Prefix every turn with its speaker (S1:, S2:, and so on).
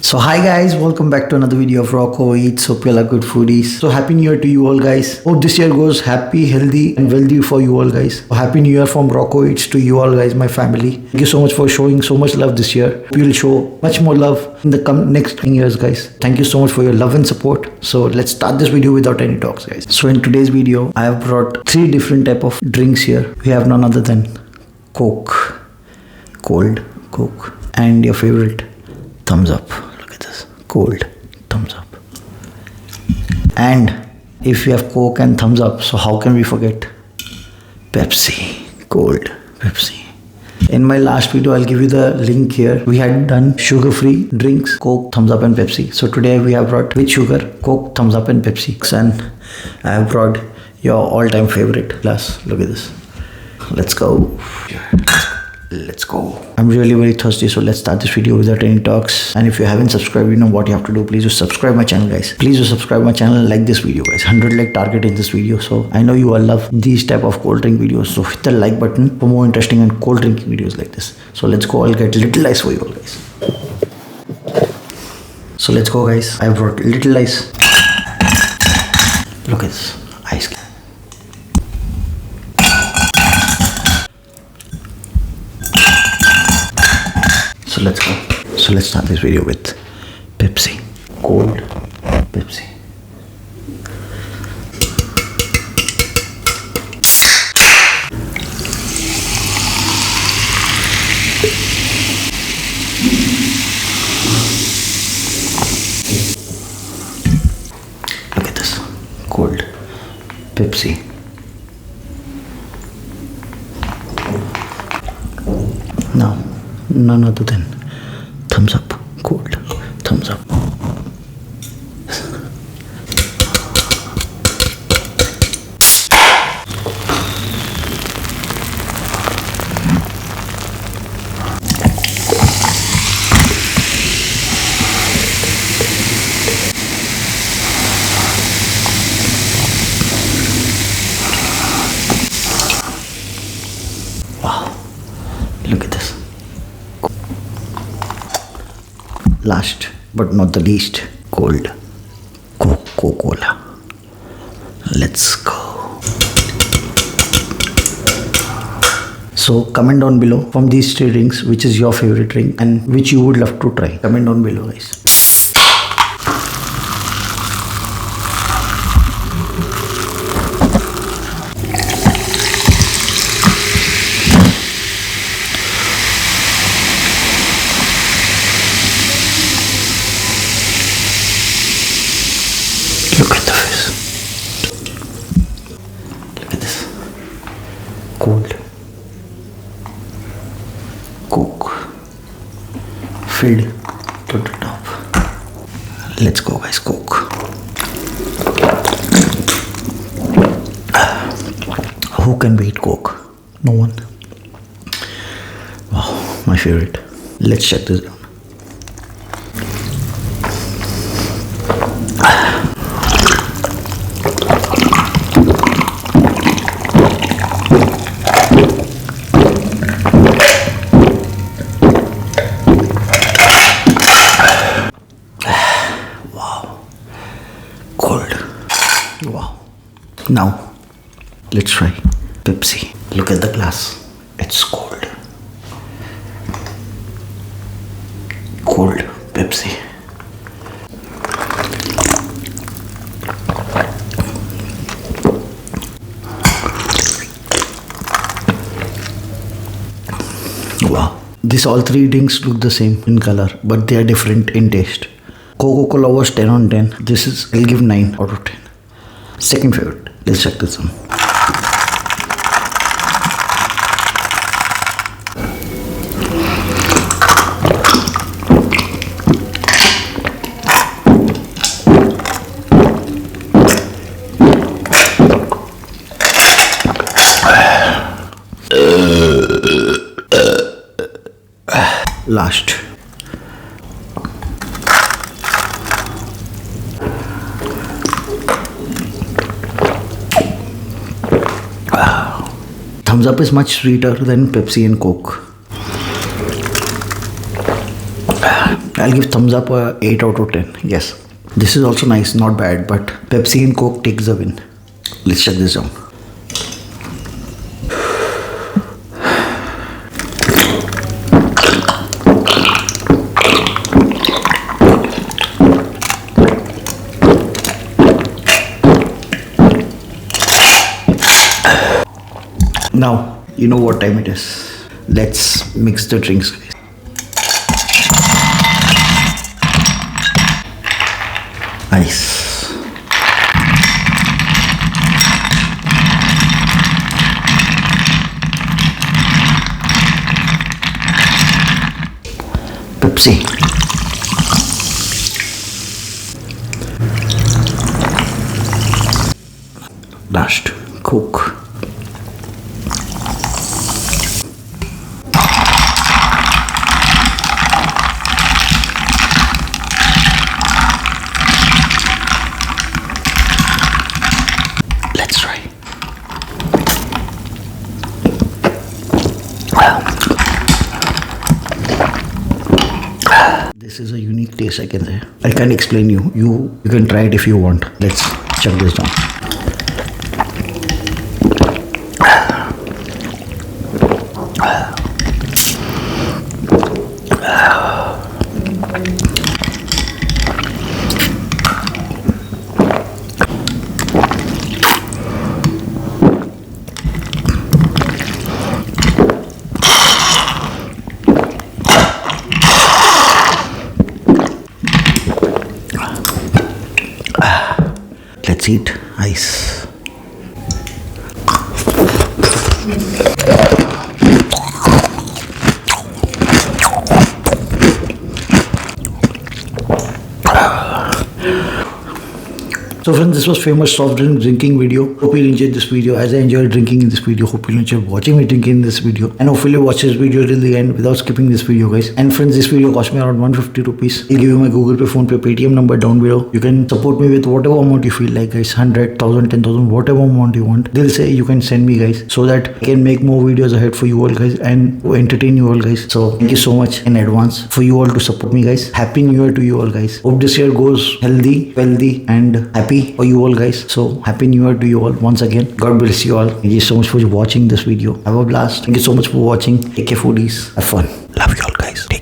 S1: So hi guys, welcome back to another video of RoccoEatz. Hope you all are good foodies. So happy new year to you all guys. Hope this year goes happy, healthy and wealthy for you all guys. So happy new year from RoccoEatz to you all guys, my family. Thank you so much for showing so much love this year. We will show much more love in the next years guys. Thank you so much for your love and support. So let's start this video without any talks guys. So in today's video, I have brought 3 different type of drinks here. We have none other than Coke, cold Coke, and your favorite thumbs up. Look at this, cold thumbs up. And if we have Coke and thumbs up, so how can we forget Pepsi, cold Pepsi. In my last video, I'll give you the link here. We had done sugar-free drinks, Coke, thumbs up and Pepsi. So today we have brought with sugar, Coke, thumbs up and Pepsi. And I have brought your all-time favorite glass. Look at this. Let's go. Let's go. I'm really very thirsty, so let's start this video without any talks. And if you haven't subscribed, you know what you have to do. Please do subscribe my channel guys. Please do subscribe my channel and like this video guys. 100 like target in this video. So I know you all love these type of cold drink videos. So hit the like button for more interesting and cold drinking videos like this. So let's go. I'll get little ice for you all guys. So let's go guys. I brought little ice. Look at this ice. So let's go. So let's start this video with Pepsi, cold Pepsi. Look at this, cold Pepsi. Now, none other than thumbs up, cold thumbs up. Wow, look at this. Last but not the least, cold Coca-Cola. Let's go. So comment down below from these 3 drinks which is your favorite drink and which you would love to try. Comment down below guys. Look at the face. Look at this. Cold Coke filled to the top. Let's go guys, Coke. Who can beat Coke? No one. Wow, my favorite. Let's check this out. Wow. Now, let's try Pepsi. Look at the glass. It's cold. Cold Pepsi. Wow. These all 3 drinks look the same in color, but they are different in taste. Coca-Cola was 10 on 10. This is, I'll give 9 out of 10. Second favorite. Let's check this one. Last. Thumbs up is much sweeter than Pepsi and Coke. I'll give thumbs up 8 out of 10. Yes. This is also nice, not bad, but Pepsi and Coke takes the win. Let's shut this down. Now, you know what time it is. Let's mix the drinks, guys. Nice. Pepsi. Last, Coke. Let's try. This is a unique taste, I can say. I can't explain you. You can try it if you want. Let's check this down. Let's eat ice. So friends, this was famous soft drink drinking video. Hope you enjoyed this video as I enjoyed drinking in this video. Hope you enjoyed watching me drinking in this video. And hopefully watch this video till the end without skipping this video, guys. And friends, this video cost me around 150 rupees. I'll give you my Google Pay, Phone Pay, Paytm number down below. You can support me with whatever amount you feel like, guys. 100, 1000, 10,000, whatever amount you want. They'll say you can send me, guys, so that I can make more videos ahead for you all, guys, and to entertain you all, guys. So thank you so much in advance for you all to support me, guys. Happy New Year to you all, guys. Hope this year goes healthy, wealthy, and happy for you all, guys. So happy New Year to you all once again. God bless you all. Thank you so much for watching this video. Have a blast. Thank you so much for watching. Take care, foodies. Have fun. Love you all, guys. Take